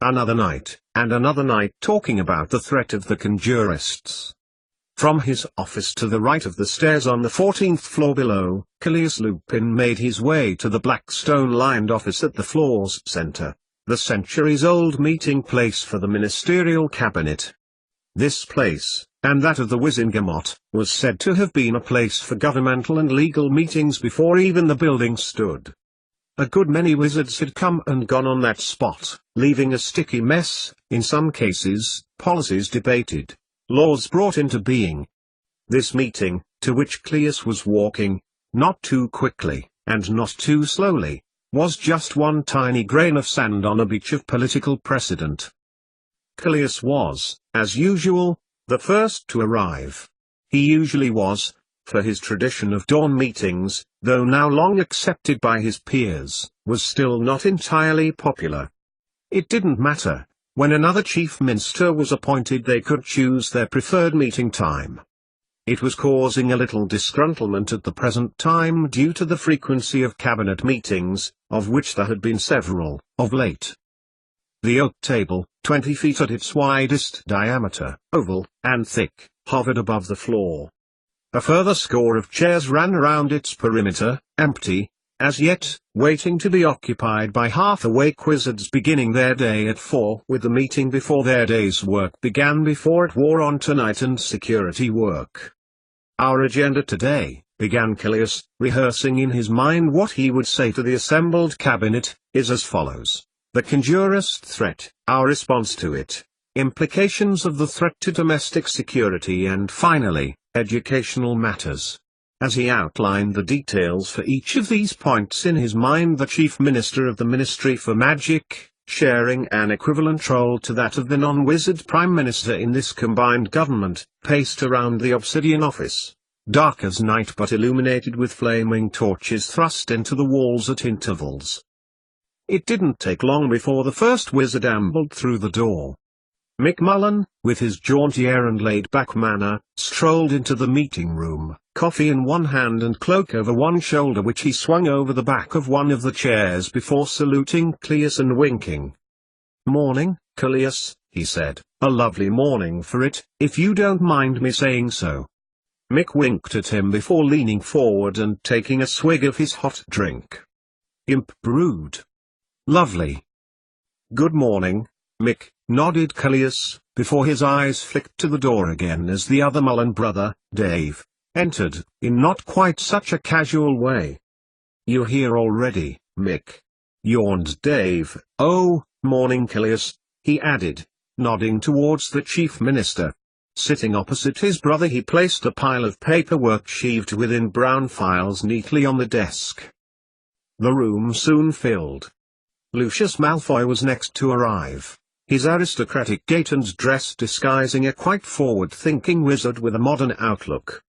another night, and another night talking about the threat of the conjurists. From his office to the right of the stairs on the 14th floor below, Callias Lupin made his way to the black stone-lined office at the floor's center, the centuries-old meeting place for the ministerial cabinet. This place, and that of the Wizengamot, was said to have been a place for governmental and legal meetings before even the building stood. A good many wizards had come and gone on that spot, leaving a sticky mess, in some cases, policies debated, laws brought into being. This meeting, to which Callias was walking, not too quickly, and not too slowly, was just one tiny grain of sand on a beach of political precedent. Callias was, as usual, the first to arrive. He usually was, for his tradition of dawn meetings, though now long accepted by his peers, was still not entirely popular. It didn't matter. When another chief minister was appointed, they could choose their preferred meeting time. It was causing a little disgruntlement at the present time due to the frequency of cabinet meetings, of which there had been several, of late. The oak table, 20 feet at its widest diameter, oval, and thick, hovered above the floor. A further score of chairs ran around its perimeter, empty, as yet, waiting to be occupied by half-awake wizards beginning their day at 4 with the meeting before their day's work began, before it wore on to night and security work. "Our agenda today," began Callias, rehearsing in his mind what he would say to the assembled cabinet, "is as follows. The conjurist threat, our response to it, implications of the threat to domestic security, and finally, educational matters." As he outlined the details for each of these points in his mind, the chief minister of the Ministry for Magic, sharing an equivalent role to that of the non-wizard prime minister in this combined government, paced around the obsidian office, dark as night but illuminated with flaming torches thrust into the walls at intervals. It didn't take long before the first wizard ambled through the door. Mick Mullen, with his jaunty air and laid-back manner, strolled into the meeting room, coffee in one hand and cloak over one shoulder, which he swung over the back of one of the chairs before saluting Callias and winking. "Morning, Callias," he said. "A lovely morning for it, if you don't mind me saying so." Mick winked at him before leaning forward and taking a swig of his hot drink. "Imp brewed. Lovely." "Good morning, Mick," nodded Callias, before his eyes flicked to the door again as the other Mullen brother, Dave, entered, in not quite such a casual way. "You're here already, Mick?" yawned Dave. "Oh, morning, Callias," he added, nodding towards the chief minister. Sitting opposite his brother, he placed a pile of paperwork sheathed within brown files neatly on the desk. The room soon filled. Lucius Malfoy was next to arrive, his aristocratic gait and dress disguising a quite forward-thinking wizard with a modern outlook.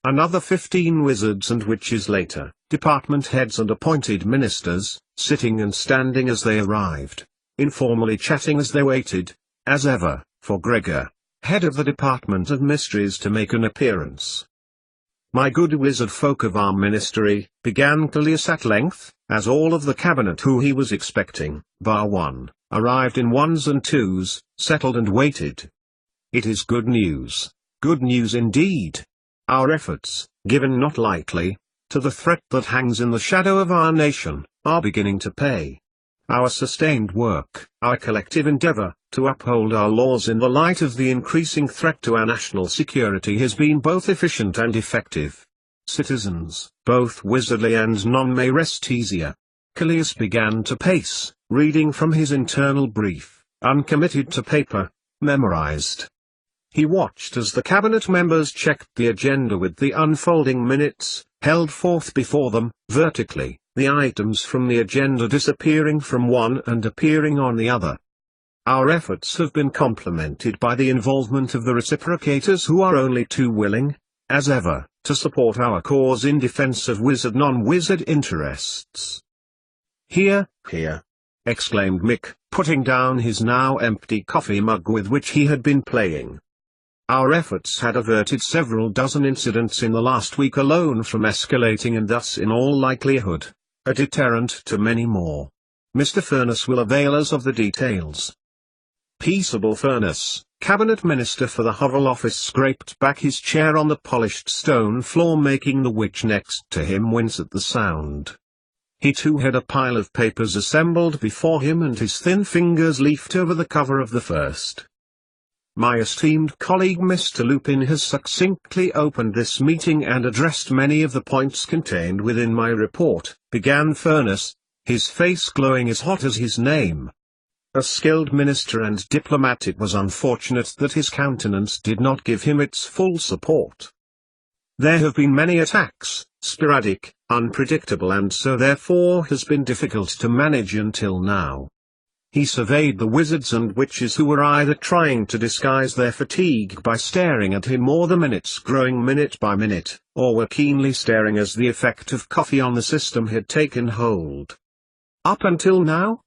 Another 15 wizards and witches later, department heads and appointed ministers, sitting and standing as they arrived, informally chatting as they waited, as ever, for Gregor, head of the Department of Mysteries, to make an appearance. "My good wizard folk of our ministry," began Callias at length, as all of the cabinet who he was expecting, bar one, arrived in ones and twos, settled and waited. "It is good news indeed. Our efforts, given not lightly, to the threat that hangs in the shadow of our nation, are beginning to pay. Our sustained work, our collective endeavor, to uphold our laws in the light of the increasing threat to our national security has been both efficient and effective. Citizens, both wizardly and non, may rest easier." Callias began to pace, reading from his internal brief, uncommitted to paper, memorized. He watched as the cabinet members checked the agenda with the unfolding minutes, held forth before them, vertically, the items from the agenda disappearing from one and appearing on the other. "Our efforts have been complemented by the involvement of the reciprocators, who are only too willing, as ever, to support our cause in defense of wizard non-wizard interests." "Hear, hear!" exclaimed Mick, putting down his now empty coffee mug with which he had been playing. "Our efforts had averted several dozen incidents in the last week alone from escalating, and thus in all likelihood, a deterrent to many more. Mr. Furness will avail us of the details. Peaceable Furnace, Cabinet Minister for the Hovel Office, scraped back his chair on the polished stone floor, making the witch next to him wince at the sound. He too had a pile of papers assembled before him, and his thin fingers leafed over the cover of the first. My esteemed colleague Mr. Lupin has succinctly opened this meeting and addressed many of the points contained within my report, began Furnace, his face glowing as hot as his name. A skilled minister and diplomat, it was unfortunate that his countenance did not give him its full support. There have been many attacks, sporadic, unpredictable, and so therefore has been difficult to manage until now. He surveyed the wizards and witches who were either trying to disguise their fatigue by staring at him or the minutes growing minute by minute, or were keenly staring as the effect of coffee on the system had taken hold. Up until now?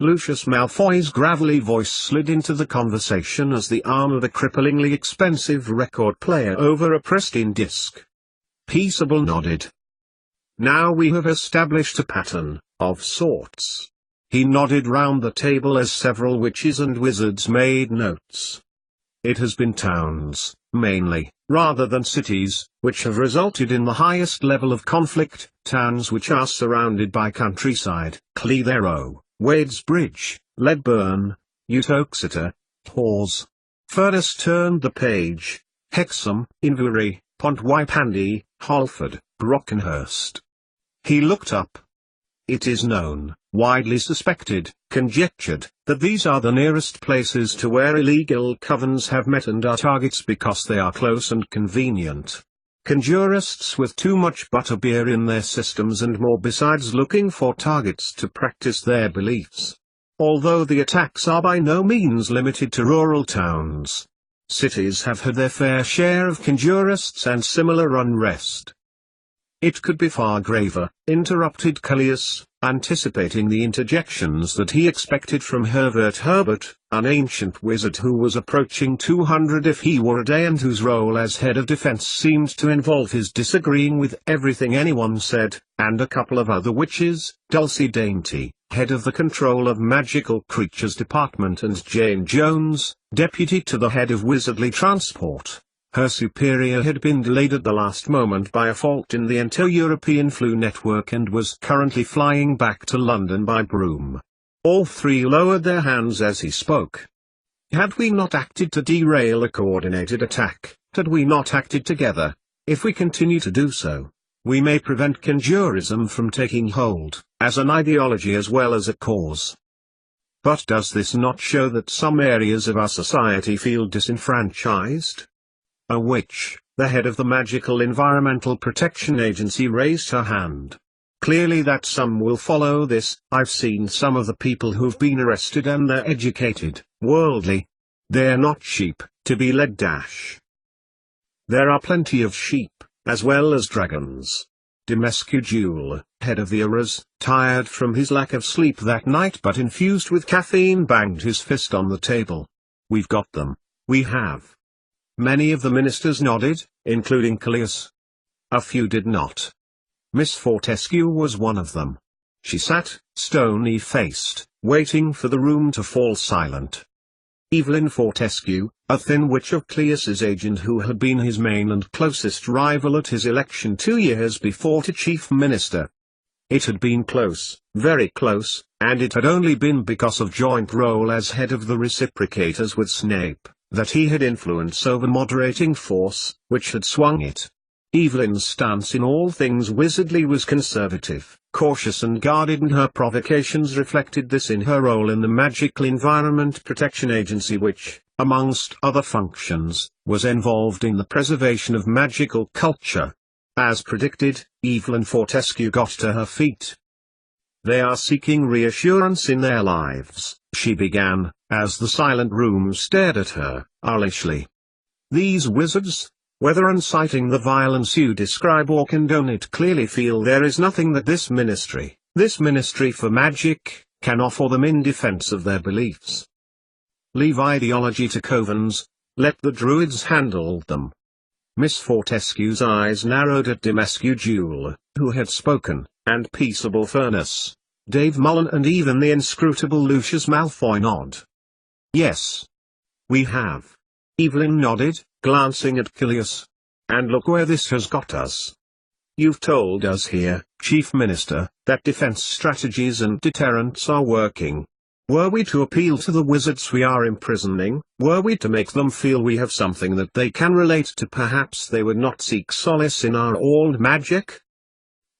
Lucius Malfoy's gravelly voice slid into the conversation as the arm of a cripplingly expensive record player over a pristine disc. Peaceable nodded. Now we have established a pattern, of sorts. He nodded round the table as several witches and wizards made notes. It has been towns, mainly, rather than cities, which have resulted in the highest level of conflict, towns which are surrounded by countryside, Clitheroe, Wadesbridge, Ledburn, Uttoxeter, Hawes. Furnace turned the page. Hexham, Inverie, Pontwypandy, Halford, Brockenhurst. He looked up. It is known, widely suspected, conjectured, that these are the nearest places to where illegal covens have met and are targets because they are close and convenient. Conjurists with too much butterbeer in their systems and more besides, looking for targets to practice their beliefs. Although the attacks are by no means limited to rural towns. Cities have had their fair share of conjurists and similar unrest. It could be far graver, interrupted Callias, anticipating the interjections that he expected from Herbert, an ancient wizard who was approaching 200 if he were a day, and whose role as head of defense seemed to involve his disagreeing with everything anyone said, and a couple of other witches, Dulcie Dainty, head of the Control of Magical Creatures Department, and Jane Jones, deputy to the head of Wizardly Transport. Her superior had been delayed at the last moment by a fault in the Inter-European Flu network and was currently flying back to London by Broome. All three lowered their hands as he spoke. Had we not acted to derail a coordinated attack, had we not acted together, if we continue to do so, we may prevent conjurism from taking hold, as an ideology as well as a cause. But does this not show that some areas of our society feel disenfranchised? A witch, the head of the Magical Environmental Protection Agency, raised her hand. Clearly that some will follow this. I've seen some of the people who've been arrested and they're educated, worldly. They're not sheep, to be led. There are plenty of sheep, as well as dragons. Demescu Jewel, head of the Auras, tired from his lack of sleep that night but infused with caffeine, banged his fist on the table. We've got them. We have. Many of the ministers nodded, including Callias. A few did not. Miss Fortescue was one of them. She sat, stony-faced, waiting for the room to fall silent. Evelyn Fortescue, a thin witch of Cleus's agent who had been his main and closest rival at his election 2 years before to chief minister. It had been close, very close, and it had only been because of joint role as head of the reciprocators with Snape that he had influence over moderating force, which had swung it. Evelyn's stance in all things wizardly was conservative, cautious and guarded, and her provocations reflected this in her role in the Magical Environment Protection Agency, which, amongst other functions, was involved in the preservation of magical culture. As predicted, Evelyn Fortescue got to her feet. They are seeking reassurance in their lives, she began, as the silent room stared at her, owlishly. These wizards, whether inciting the violence you describe or condone it, clearly feel there is nothing that this ministry for magic, can offer them in defense of their beliefs. Leave ideology to covens, let the druids handle them. Miss Fortescue's eyes narrowed at Demescu Jewel, who had spoken, and Peaceable Furnace, Dave Mullen, and even the inscrutable Lucius Malfoy nod. Yes. We have. Evelyn nodded, glancing at Kilius. And look where this has got us. You've told us here, Chief Minister, that defense strategies and deterrents are working. Were we to appeal to the wizards we are imprisoning, were we to make them feel we have something that they can relate to, perhaps they would not seek solace in our old magic?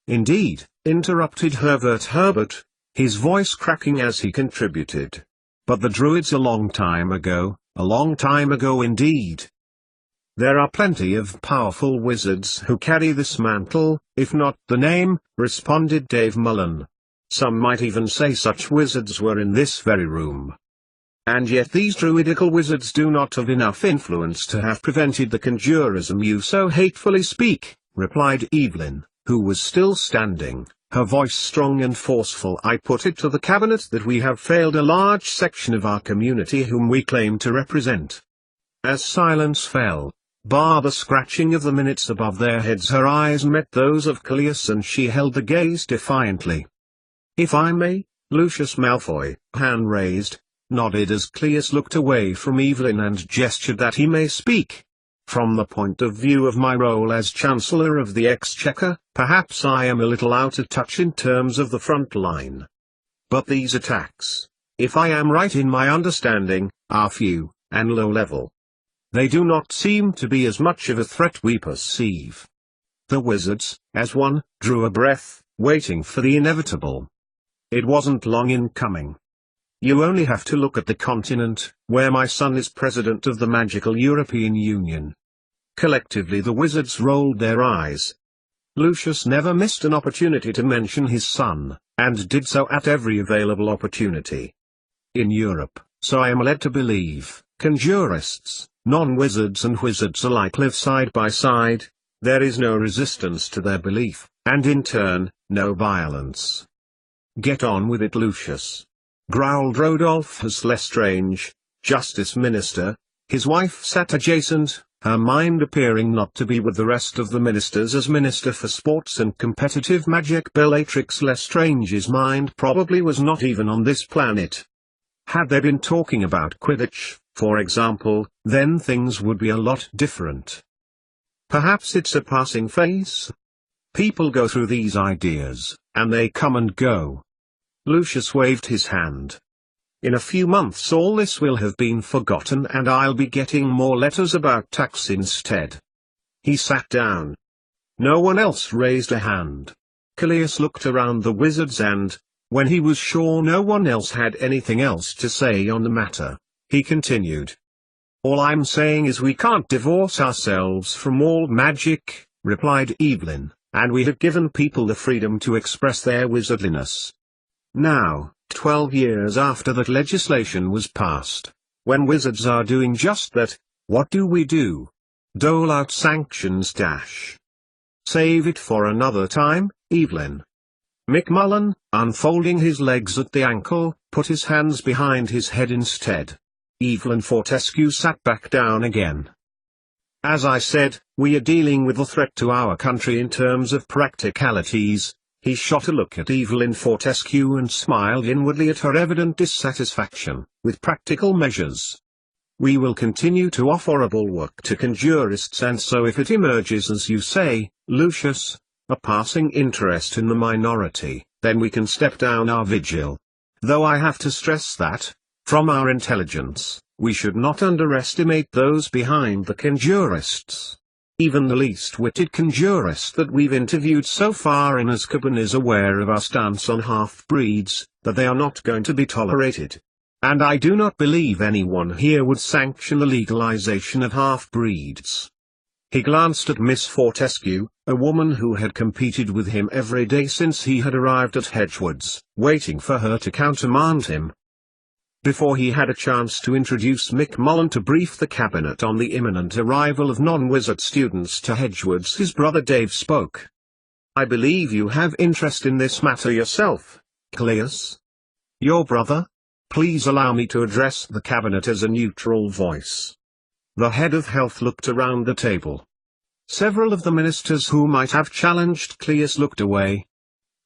Indeed, interrupted Herbert, his voice cracking as he contributed. But the Druids a long time ago indeed. There are plenty of powerful wizards who carry this mantle, if not the name, responded Dave Mullen. Some might even say such wizards were in this very room. And yet these druidical wizards do not have enough influence to have prevented the conjurism you so hatefully speak, replied Evelyn, who was still standing, her voice strong and forceful. I put it to the cabinet that we have failed a large section of our community whom we claim to represent. As silence fell, bar the scratching of the minutes above their heads, her eyes met those of Kilius and she held the gaze defiantly. If I may, Lucius Malfoy, hand raised, nodded as Kilius looked away from Evelyn and gestured that he may speak. From the point of view of my role as Chancellor of the Exchequer, perhaps I am a little out of touch in terms of the front line. But these attacks, if I am right in my understanding, are few, and low level. They do not seem to be as much of a threat we perceive. The wizards, as one, drew a breath, waiting for the inevitable. It wasn't long in coming. You only have to look at the continent, where my son is president of the Magical European Union. Collectively the wizards rolled their eyes. Lucius never missed an opportunity to mention his son, and did so at every available opportunity. In Europe, so I am led to believe, conjurists, non-wizards and wizards alike live side by side. There is no resistance to their belief, and in turn, no violence. Get on with it, Lucius, growled Rodolphus Lestrange, Justice Minister. His wife sat adjacent, her mind appearing not to be with the rest of the ministers. As Minister for Sports and Competitive Magic, Bellatrix Lestrange's mind probably was not even on this planet. Had they been talking about Quidditch, for example, then things would be a lot different. Perhaps it's a passing phase? People go through these ideas, and they come and go. Lucius waved his hand. In a few months all this will have been forgotten and I'll be getting more letters about tax instead. He sat down. No one else raised a hand. Kilius looked around the wizards and, when he was sure no one else had anything else to say on the matter, he continued. All I'm saying is we can't divorce ourselves from all magic, replied Evelyn, and we have given people the freedom to express their wizardliness. Now, 12 years after that legislation was passed, when wizards are doing just that, what do? Dole out sanctions. Save it for another time, Evelyn. Mick Mullen, unfolding his legs at the ankle, put his hands behind his head instead. Evelyn Fortescue sat back down again. As I said, we are dealing with a threat to our country in terms of practicalities. He shot a look at Evelyn Fortescue and smiled inwardly at her evident dissatisfaction with practical measures. We will continue to offer a bulwark to conjurists, and so if it emerges, as you say, Lucius, a passing interest in the minority, then we can step down our vigil. Though I have to stress that, from our intelligence, we should not underestimate those behind the conjurists. Even the least-witted conjurist that we've interviewed so far in Azkaban is aware of our stance on half-breeds, that they are not going to be tolerated. And I do not believe anyone here would sanction the legalization of half-breeds. He glanced at Miss Fortescue, a woman who had competed with him every day since he had arrived at Hedgewoods, waiting for her to countermand him. Before he had a chance to introduce Mick Mullen to brief the cabinet on the imminent arrival of non-wizard students to Hedgewoods, his brother Dave spoke. I believe you have interest in this matter yourself, Kilius. Your brother? Please allow me to address the cabinet as a neutral voice. The head of health looked around the table. Several of the ministers who might have challenged Kilius looked away.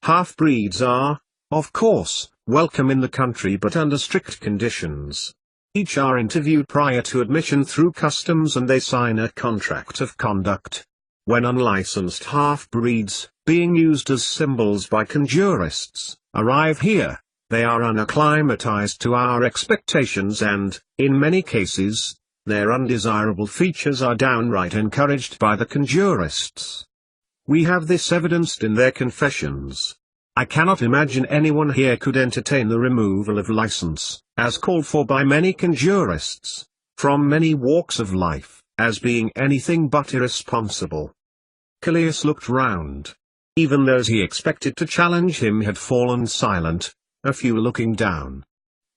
Half-breeds are, of course, welcome in the country but under strict conditions. Each are interviewed prior to admission through customs and they sign a contract of conduct. When unlicensed half-breeds, being used as symbols by conjurists, arrive here, they are unacclimatized to our expectations and, in many cases, their undesirable features are downright encouraged by the conjurists. We have this evidenced in their confessions. I cannot imagine anyone here could entertain the removal of license, as called for by many conjurists, from many walks of life, as being anything but irresponsible. Callias looked round. Even those he expected to challenge him had fallen silent, a few looking down.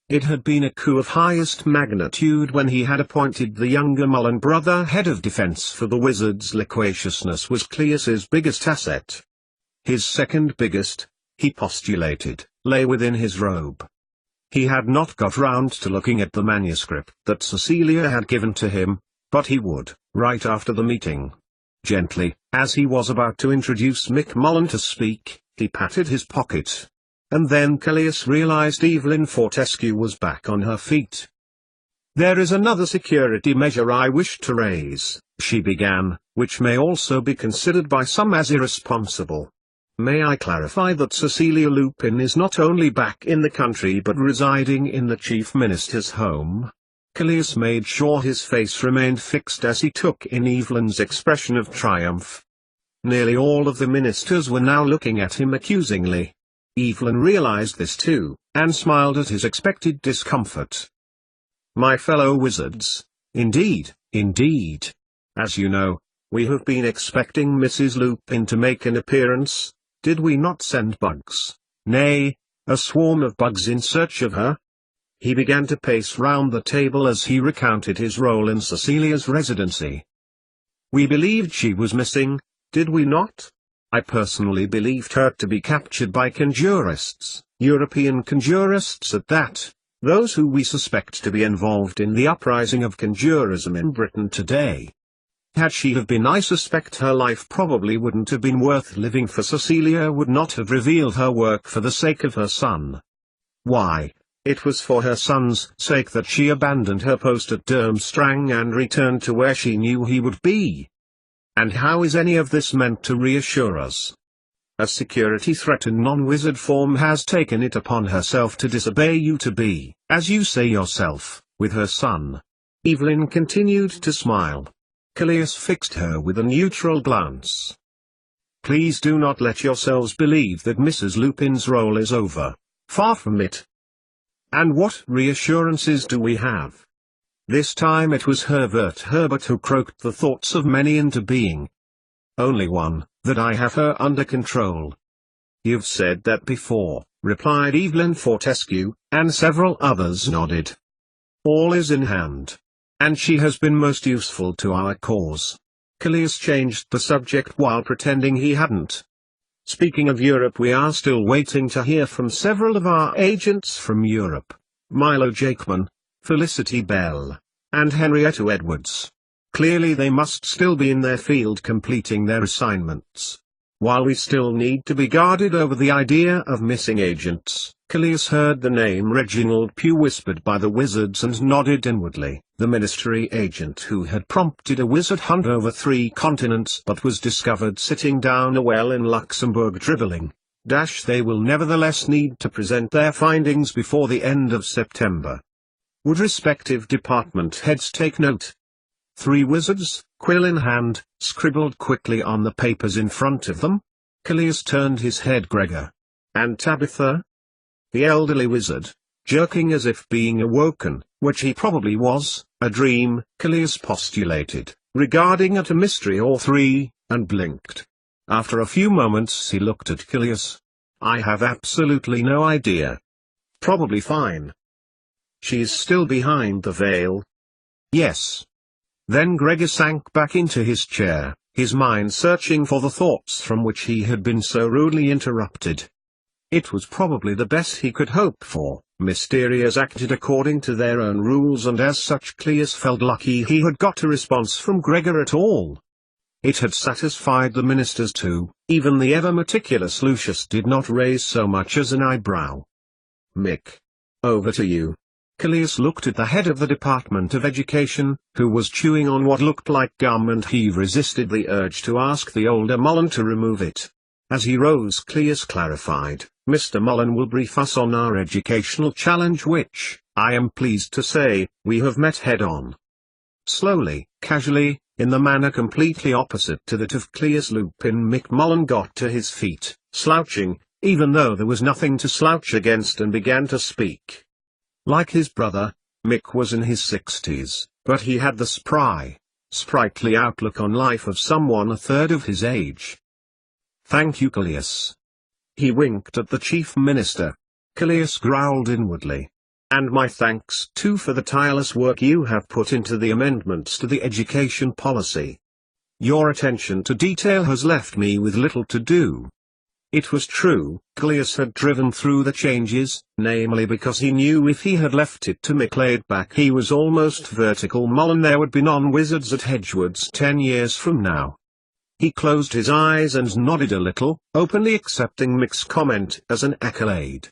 It had been a coup of highest magnitude when he had appointed the younger Mullen brother head of defense, for the wizard's loquaciousness was Cleus's biggest asset. His second biggest, he postulated, lay within his robe. He had not got round to looking at the manuscript that Cecilia had given to him, but he would, right after the meeting. Gently, as he was about to introduce Mick Mullen to speak, he patted his pocket. And then Callias realized Evelyn Fortescue was back on her feet. "There is another security measure I wish to raise," she began, "which may also be considered by some as irresponsible. May I clarify that Cecilia Lupin is not only back in the country but residing in the Chief Minister's home?" Callias made sure his face remained fixed as he took in Evelyn's expression of triumph. Nearly all of the ministers were now looking at him accusingly. Evelyn realized this too, and smiled at his expected discomfort. "My fellow wizards, indeed. As you know, we have been expecting Mrs. Lupin to make an appearance. Did we not send bugs, nay, a swarm of bugs in search of her?" He began to pace round the table as he recounted his role in Cecilia's residency. "We believed she was missing, did we not? I personally believed her to be captured by conjurists, European conjurists at that, those who we suspect to be involved in the uprising of conjurism in Britain today. Had she have been, I suspect her life probably wouldn't have been worth living, for Cecilia would not have revealed her work for the sake of her son. Why, it was for her son's sake that she abandoned her post at Durmstrang and returned to where she knew he would be. And how is any of this meant to reassure us? A security threat in non-wizard form has taken it upon herself to disobey you, to be, as you say yourself, with her son." Evelyn continued to smile. Callias fixed her with a neutral glance. "Please do not let yourselves believe that Mrs. Lupin's role is over. Far from it. And what reassurances do we have? This time it was Herbert who croaked the thoughts of many into being. Only one, that I have her under control." "You've said that before," replied Evelyn Fortescue, and several others nodded. "All is in hand. And she has been most useful to our cause." Callias changed the subject while pretending he hadn't. "Speaking of Europe, we are still waiting to hear from several of our agents from Europe, Milo Jakeman, Felicity Bell, and Henrietta Edwards. Clearly they must still be in their field completing their assignments. While we still need to be guarded over the idea of missing agents." Callias heard the name Reginald Pugh whispered by the wizards and nodded inwardly. The ministry agent who had prompted a wizard hunt over 3 continents but was discovered sitting down a well in Luxembourg dribbling. They will nevertheless need to present their findings before the end of September. Would respective department heads take note? 3 wizards, quill in hand, scribbled quickly on the papers in front of them. Callias turned his head. "Gregor? And Tabitha?" The elderly wizard, jerking as if being awoken, which he probably was, a dream, Callias postulated, regarding it a mystery or 3, and blinked. After a few moments he looked at Callias. "I have absolutely no idea. Probably fine." "She's still behind the veil?" "Yes." Then Gregor sank back into his chair, his mind searching for the thoughts from which he had been so rudely interrupted. It was probably the best he could hope for. Mysterians acted according to their own rules, and as such Callias felt lucky he had got a response from Gregor at all. It had satisfied the ministers too. Even the ever-meticulous Lucius did not raise so much as an eyebrow. "Mick. Over to you." Callias looked at the head of the Department of Education, who was chewing on what looked like gum, and he resisted the urge to ask the older Mullen to remove it. As he rose, Callias clarified, "Mr. Mullen will brief us on our educational challenge which, I am pleased to say, we have met head-on." Slowly, casually, in the manner completely opposite to that of Callias Lupin, Mick Mullen got to his feet, slouching, even though there was nothing to slouch against, and began to speak. Like his brother, Mick was in his 60s, but he had the spry, sprightly outlook on life of someone a third of his age. "Thank you, Callias." He winked at the Chief Minister. Callias growled inwardly. "And my thanks too for the tireless work you have put into the amendments to the education policy. Your attention to detail has left me with little to do." It was true, Callias had driven through the changes, namely because he knew if he had left it to Mick laid back he was almost vertical Mullen there would be non-wizards at Hedgewood's 10 years from now. He closed his eyes and nodded a little, openly accepting Mick's comment as an accolade.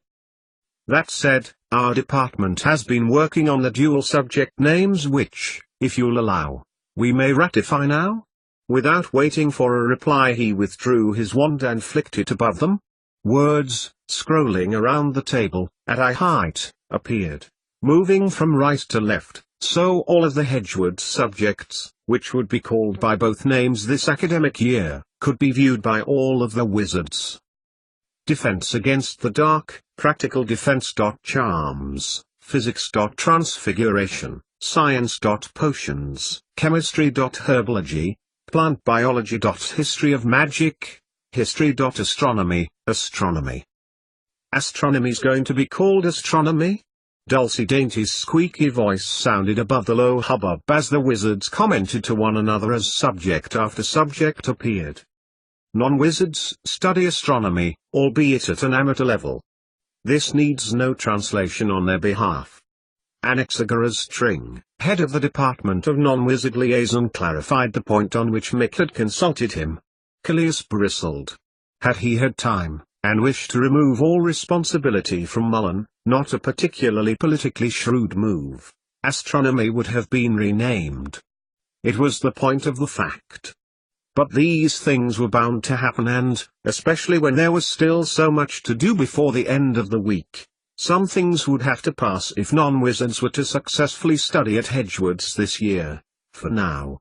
"That said, our department has been working on the dual subject names which, if you'll allow, we may ratify now?" Without waiting for a reply he withdrew his wand and flicked it above them. Words, scrolling around the table, at eye height, appeared, moving from right to left, so all of the Hedgewood subjects, which would be called by both names this academic year, could be viewed by all of the wizards. Defense against the dark, practical defense. Charms, physics. Transfiguration, science. Potions, chemistry. Herbology, plant biology. History of magic, history. Astronomy, astronomy. Astronomy's going to be called astronomy? Dulcie Dainty's squeaky voice sounded above the low hubbub as the wizards commented to one another as subject after subject appeared. Non-wizards study astronomy, albeit at an amateur level. This needs no translation on their behalf. Anaxagoras String, head of the Department of Non-Wizard Liaison, clarified the point on which Mick had consulted him. Callias bristled. Had he had time, and wished to remove all responsibility from Mullen, not a particularly politically shrewd move, astronomy would have been renamed. It was the point of the fact. But these things were bound to happen, and, especially when there was still so much to do before the end of the week, some things would have to pass if non-wizards were to successfully study at Hedgewood's this year, for now.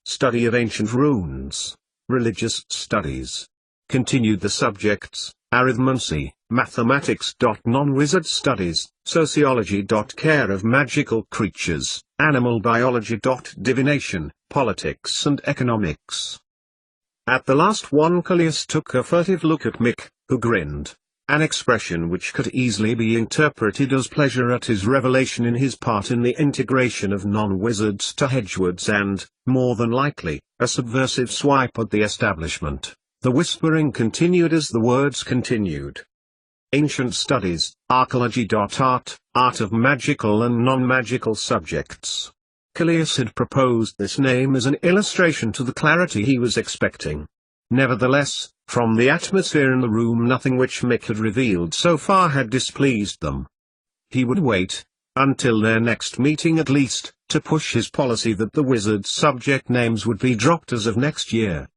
Study of ancient runes, religious studies. Continued the subjects, arithmancy, mathematics. Non-wizard studies, sociology. Care of magical creatures, animal biology. Divination, politics and economics. At the last one Callias took a furtive look at Mick, who grinned, an expression which could easily be interpreted as pleasure at his revelation in his part in the integration of non-wizards to Hedgewood's and, more than likely, a subversive swipe at the establishment. The whispering continued as the words continued. Ancient studies, archaeology. Art of magical and non-magical subjects. Callias had proposed this name as an illustration to the clarity he was expecting. Nevertheless, from the atmosphere in the room nothing which Mick had revealed so far had displeased them. He would wait, until their next meeting at least, to push his policy that the wizard's subject names would be dropped as of next year.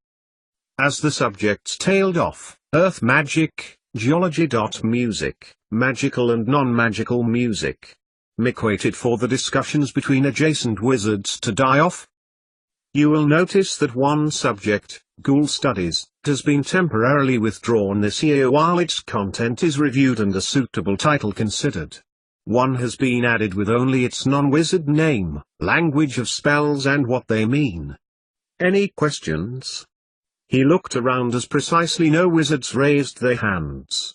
As the subjects tailed off, earth magic, geology. Music, magical and non-magical music. Mick waited for the discussions between adjacent wizards to die off. You will notice that one subject, Ghoul Studies, has been temporarily withdrawn this year while its content is reviewed and a suitable title considered. One has been added with only its non-wizard name, language of spells and what they mean. Any questions? He looked around as precisely no wizards raised their hands.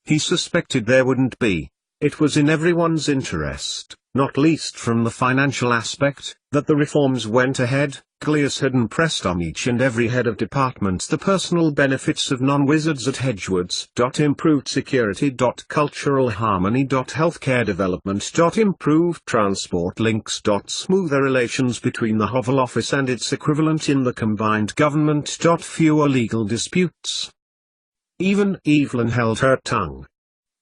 He suspected there wouldn't be. It was in everyone's interest, not least from the financial aspect, that the reforms went ahead. Callias had impressed on each and every head of departments the personal benefits of non-wizards at Hedgewood's. Improved security. Cultural harmony. Healthcare development. Improved transport links. Smoother relations between the Hovel Office and its equivalent in the combined government. Fewer legal disputes. Even Evelyn held her tongue.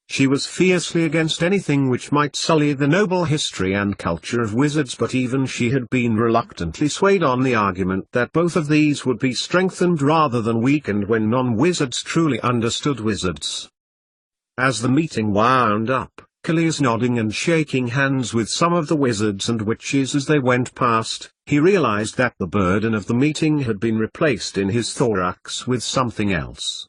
She was fiercely against anything which might sully the noble history and culture of wizards, but even she had been reluctantly swayed on the argument that both of these would be strengthened rather than weakened when non-wizards truly understood wizards. As the meeting wound up, Callias nodding and shaking hands with some of the wizards and witches as they went past, he realized that the burden of the meeting had been replaced in his thorax with something else.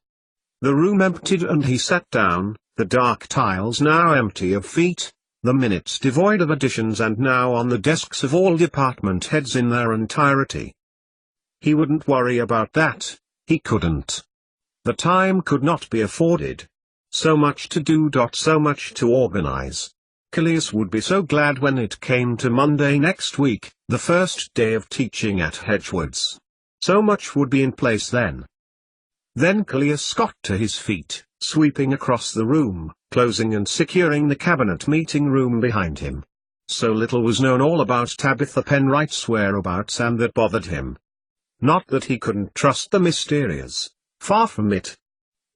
The room emptied and he sat down, the dark tiles now empty of feet, the minutes devoid of additions and now on the desks of all department heads in their entirety. He wouldn't worry about that, he couldn't. The time could not be afforded. So much to do. So much to organize. Callias would be so glad when it came to Monday next week, the first day of teaching at Hedgewood's. So much would be in place then. Then Callias got to his feet, sweeping across the room, closing and securing the cabinet meeting room behind him. So little was known all about Tabitha Penright's whereabouts, and that bothered him. Not that he couldn't trust the Mysterious. Far from it.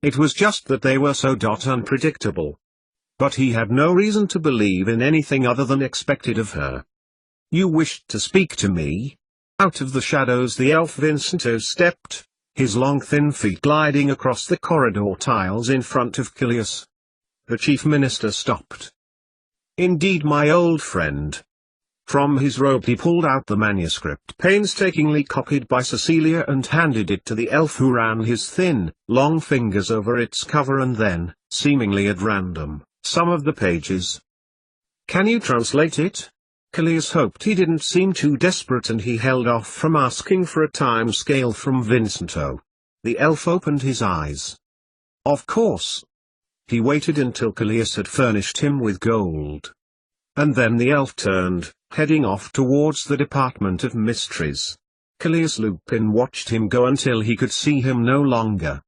It was just that they were so unpredictable. But he had no reason to believe in anything other than expected of her. "You wished to speak to me?" Out of the shadows the elf Vincento stepped, his long thin feet gliding across the corridor tiles in front of Callias. The chief minister stopped. "Indeed, my old friend." From his robe he pulled out the manuscript painstakingly copied by Cecilia and handed it to the elf, who ran his thin, long fingers over its cover and then, seemingly at random, some of the pages. "Can you translate it?" Callias hoped he didn't seem too desperate, and he held off from asking for a time scale from Vincento. The elf opened his eyes. "Of course." He waited until Callias had furnished him with gold. And then the elf turned, heading off towards the Department of Mysteries. Callias Lupin watched him go until he could see him no longer.